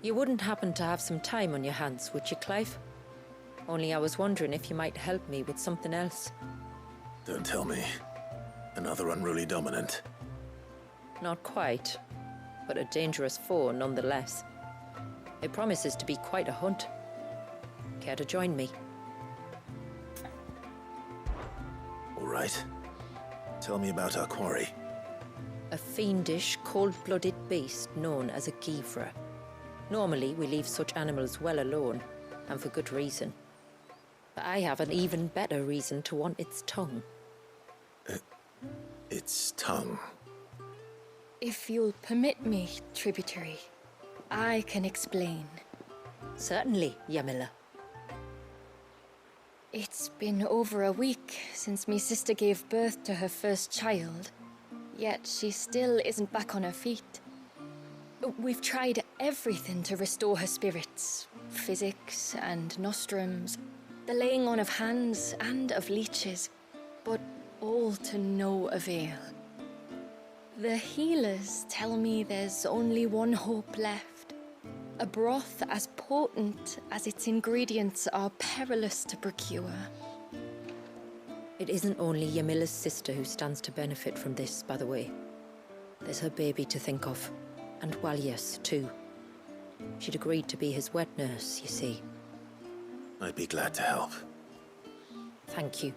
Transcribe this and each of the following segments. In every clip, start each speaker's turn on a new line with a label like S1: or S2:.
S1: You wouldn't happen to have some time on your hands, would you, Clive? Only I was wondering if you might help me with something else.
S2: Don't tell me. Another unruly dominant.
S1: Not quite, but a dangerous foe nonetheless. It promises to be quite a hunt. Care to join me?
S2: All right. Tell me about our quarry.
S1: A fiendish, cold-blooded beast known as a givre. Normally, we leave such animals well alone, and for good reason. But I have an even better reason to want its tongue.
S2: Its tongue.
S3: If you'll permit me, tributary, I can explain.
S1: Certainly, Yamila.
S3: It's been over a week since me sister gave birth to her first child, yet she still isn't back on her feet. We've tried everything to restore her spirits. Physics and nostrums, the laying on of hands and of leeches, but all to no avail. The healers tell me there's only one hope left. A broth as potent as its ingredients are perilous to procure.
S1: It isn't only Yamila's sister who stands to benefit from this, by the way. There's her baby to think of, and Walias, too. She'd agreed to be his wet nurse, you see.
S2: I'd be glad to help.
S1: Thank you.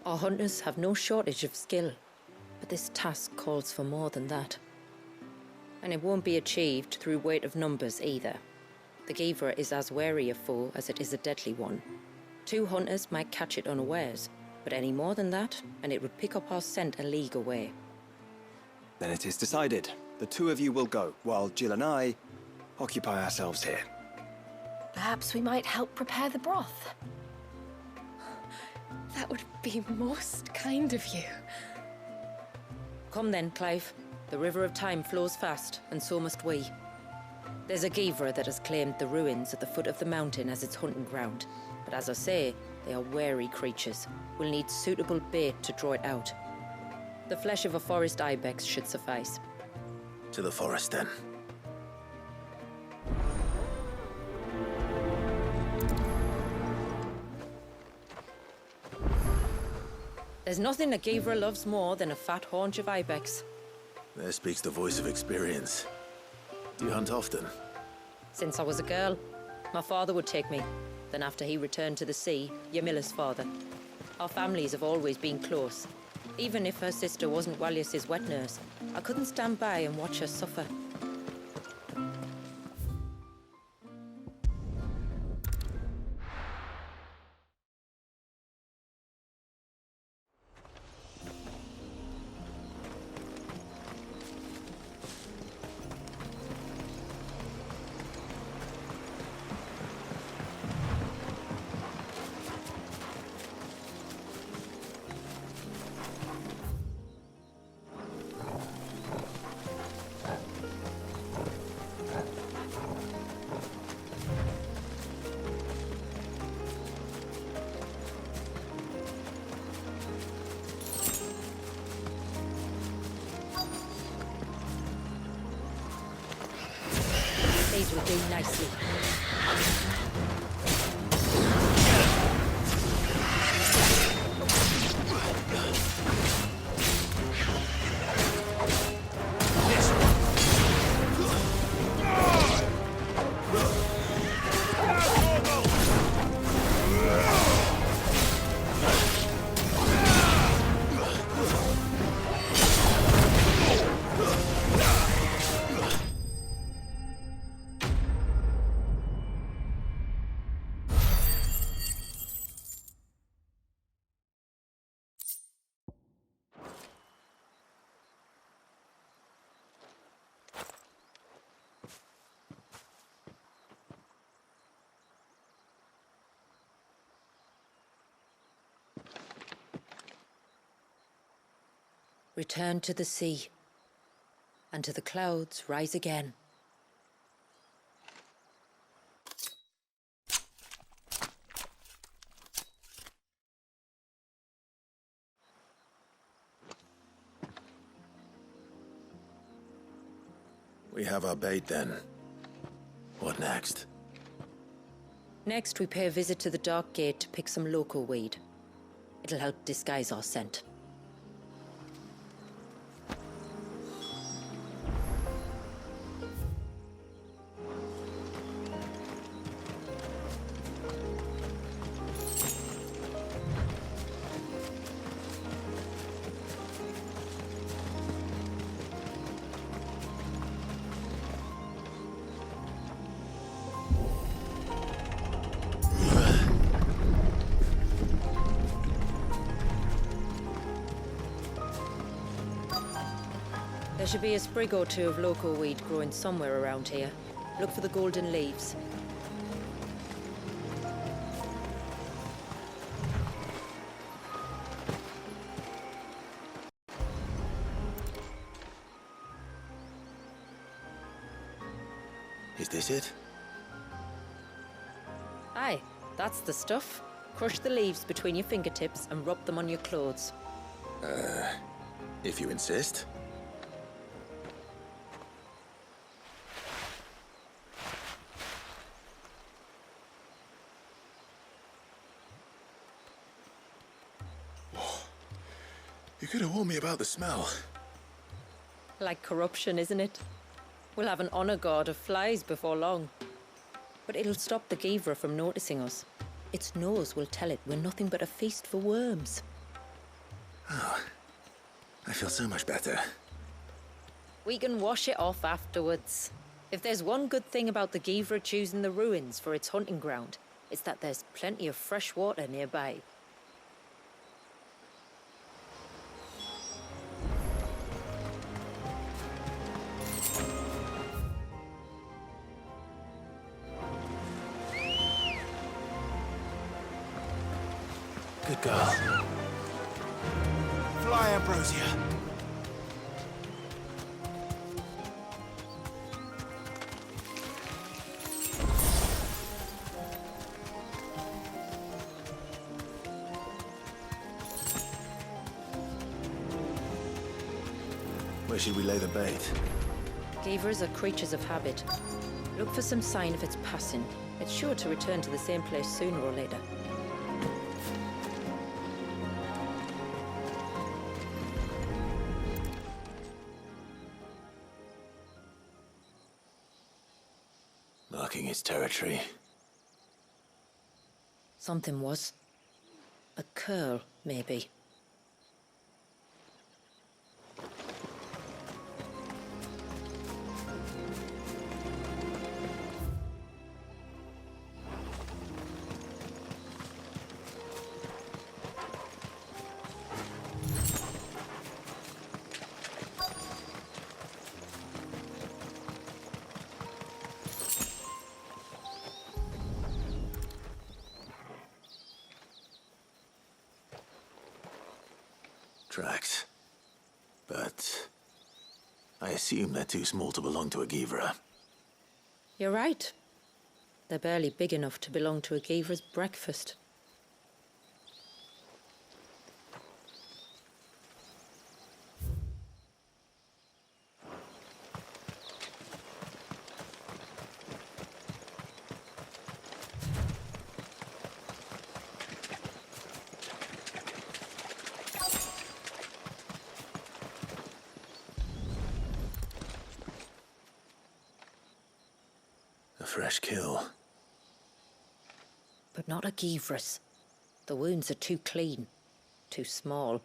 S1: Our hunters have no shortage of skill, but this task calls for more than that. And it won't be achieved through weight of numbers either. The Givre is as wary a foe as it is a deadly one. 2 hunters might catch it unawares, but any more than that, and it would pick up our scent a league away.
S4: Then it is decided. The 2 of you will go, while Jill and I occupy ourselves here.
S5: Perhaps we might help prepare the broth.
S3: That would be most kind of you.
S1: Come then, Clive. The river of time flows fast, and so must we. There's a Givre that has claimed the ruins at the foot of the mountain as its hunting ground. But as I say, they are wary creatures. We'll need suitable bait to draw it out. The flesh of a forest ibex should suffice.
S2: To the forest, then.
S1: There's nothing a Givre loves more than a fat haunch of ibex.
S2: There speaks the voice of experience. Do you hunt often?
S1: Since I was a girl, my father would take me. Then after he returned to the sea, Yamila's father. Our families have always been close. Even if her sister wasn't Walias's wet nurse, I couldn't stand by and watch her suffer. These will do nicely. Return to the sea, and to the clouds rise again.
S2: We have our bait then. What next?
S1: Next, we pay a visit to the Dark Gate to pick some local weed. It'll help disguise our scent. There should be a sprig or two of local weed growing somewhere around here. Look for the golden leaves.
S2: Is this it?
S1: Aye, that's the stuff. Crush the leaves between your fingertips and rub them on your clothes.
S2: If you insist. You could have warned me about the smell.
S1: Like corruption, isn't it? We'll have an honor guard of flies before long. But it'll stop the Givra from noticing us. Its nose will tell it we're nothing but a feast for worms.
S2: Oh, I feel so much better.
S1: We can wash it off afterwards. If there's one good thing about the Givra choosing the ruins for its hunting ground, it's that there's plenty of fresh water nearby.
S2: Good girl.
S4: Fly, Ambrosia.
S2: Where should we lay the bait?
S1: Givras are creatures of habit. Look for some sign of its passing. It's sure to return to the same place sooner or later.
S2: Marking its territory.
S1: Something was. A curl, maybe.
S2: Tracks. But I assume they're too small to belong to a Givra.
S1: You're right. They're barely big enough to belong to a Givra's breakfast.
S2: A fresh kill.
S1: But not a Givra's. The wounds are too clean, too small.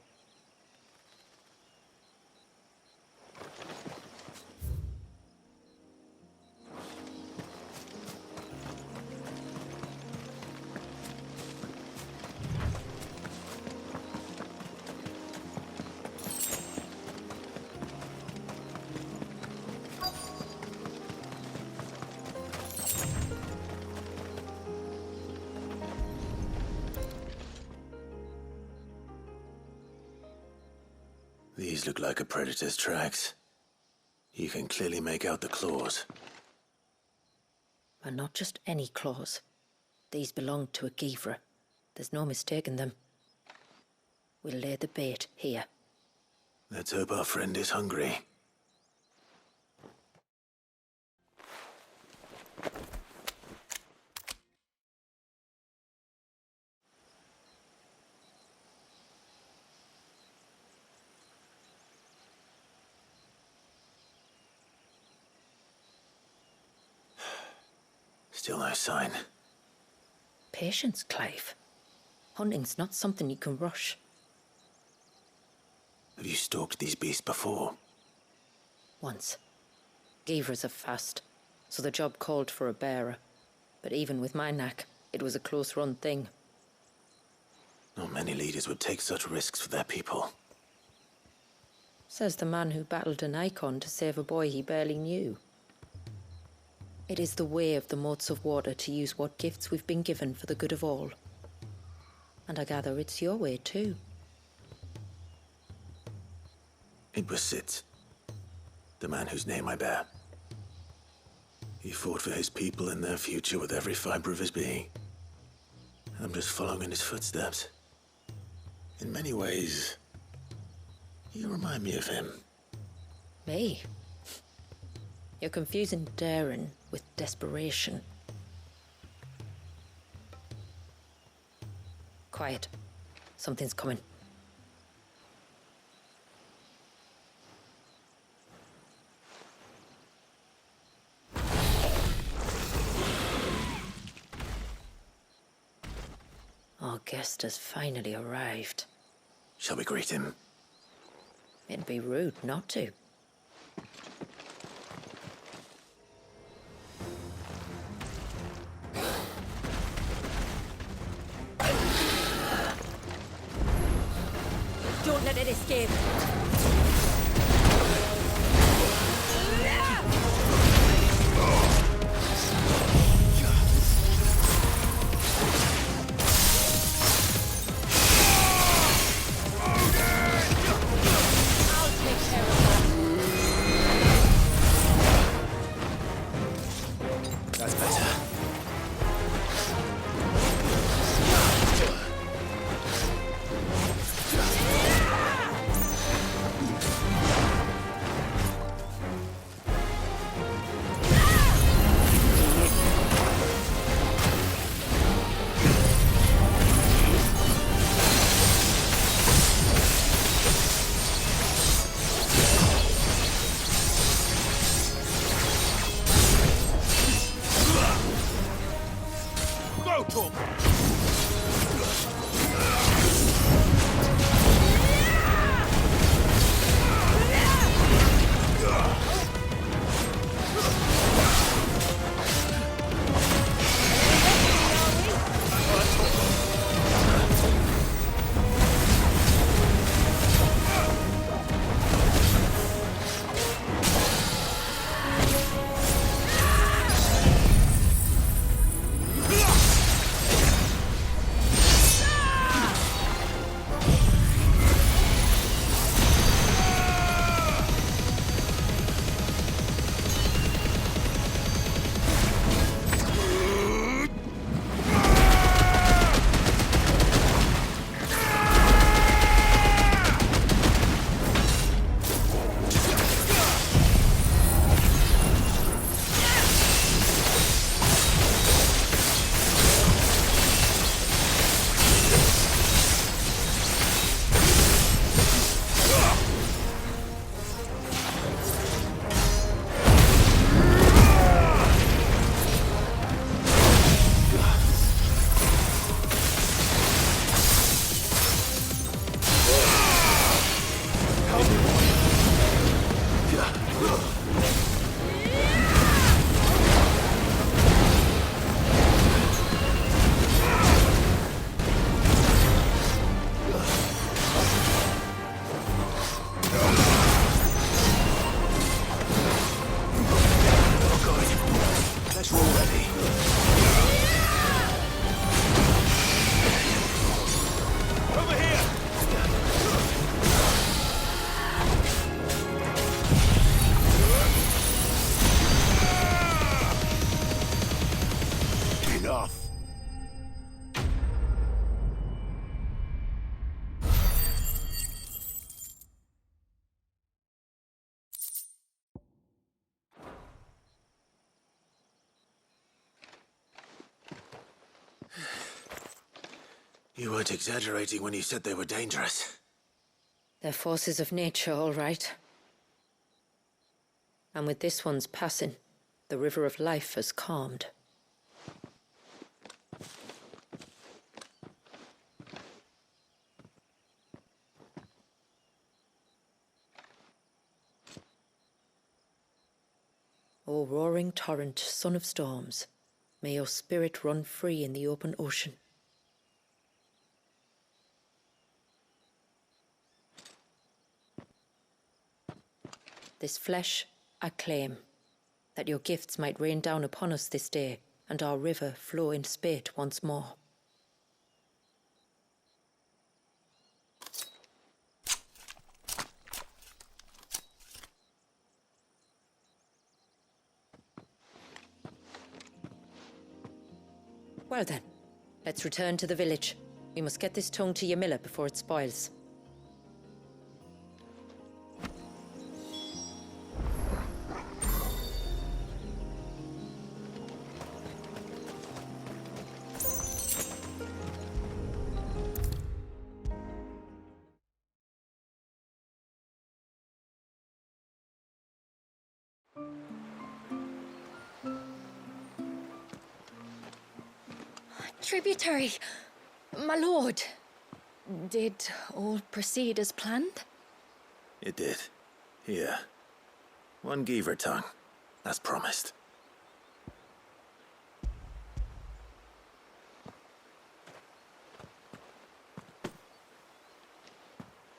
S2: These look like a predator's tracks. You can clearly make out the claws.
S1: And not just any claws. These belong to a Givra. There's no mistaking them. We'll lay the bait here.
S2: Let's hope our friend is hungry. Still no sign.
S1: Patience, Clive. Hunting's not something you can rush.
S2: Have you stalked these beasts before?
S1: Once. Geevers are fast, so the job called for a bearer. But even with my knack, it was a close-run thing.
S2: Not many leaders would take such risks for their people.
S1: Says the man who battled an Eikon to save a boy he barely knew. It is the way of the moats of water to use what gifts we've been given for the good of all. And I gather it's your way too.
S2: It was Sid, the man whose name I bear. He fought for his people and their future with every fiber of his being. I'm just following in his footsteps. In many ways, you remind me of him.
S1: Me? You're confusing daring with desperation. Quiet. Something's coming. Our guest has finally arrived.
S2: Shall we greet him?
S1: It'd be rude not to. Don't let it escape.
S2: That's better. You weren't exaggerating when you said they were dangerous.
S1: They're forces of nature, all right. And with this one's passing, the river of life has calmed. O roaring torrent, son of storms, may your spirit run free in the open ocean. This flesh I claim, that your gifts might rain down upon us this day, and our river flow in spate once more. Well then, let's return to the village. We must get this tongue to Yamila before it spoils.
S3: Tributary, my lord. Did all proceed as planned?
S2: It did. Here. One Geaver tongue, as promised.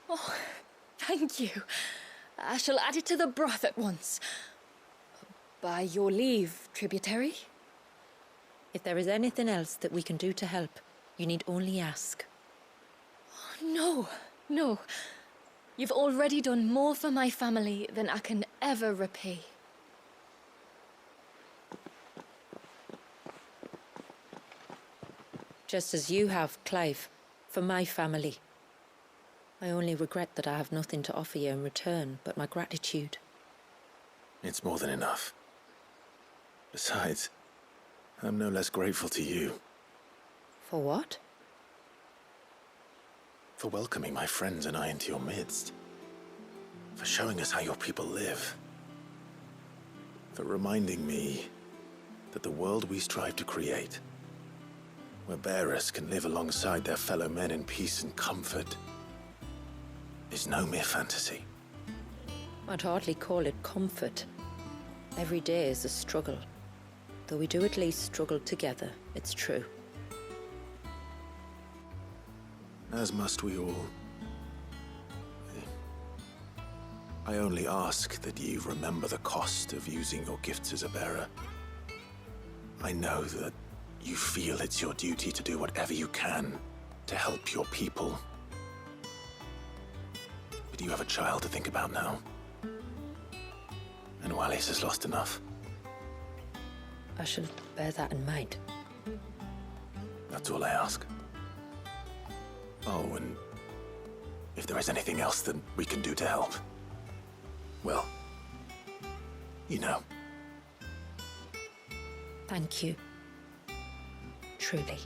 S3: Oh, thank you. I shall add it to the broth at once. By your leave, tributary.
S1: If there is anything else that we can do to help, you need only ask.
S3: No, no. You've already done more for my family than I can ever repay.
S1: Just as you have, Clive, for my family. I only regret that I have nothing to offer you in return but my gratitude.
S2: It's more than enough. Besides, I'm no less grateful to you.
S1: For what?
S2: For welcoming my friends and I into your midst. For showing us how your people live. For reminding me that the world we strive to create, where bearers can live alongside their fellow men in peace and comfort, is no mere fantasy.
S1: I'd hardly call it comfort. Every day is a struggle. Though we do at least struggle together, it's true.
S2: As must we all. I only ask that you remember the cost of using your gifts as a bearer. I know that you feel it's your duty to do whatever you can to help your people. But you have a child to think about now. And Wallis has lost enough.
S1: I shall bear that in mind.
S2: That's all I ask. Oh, and if there is anything else that we can do to help, well, you know.
S1: Thank you. Truly.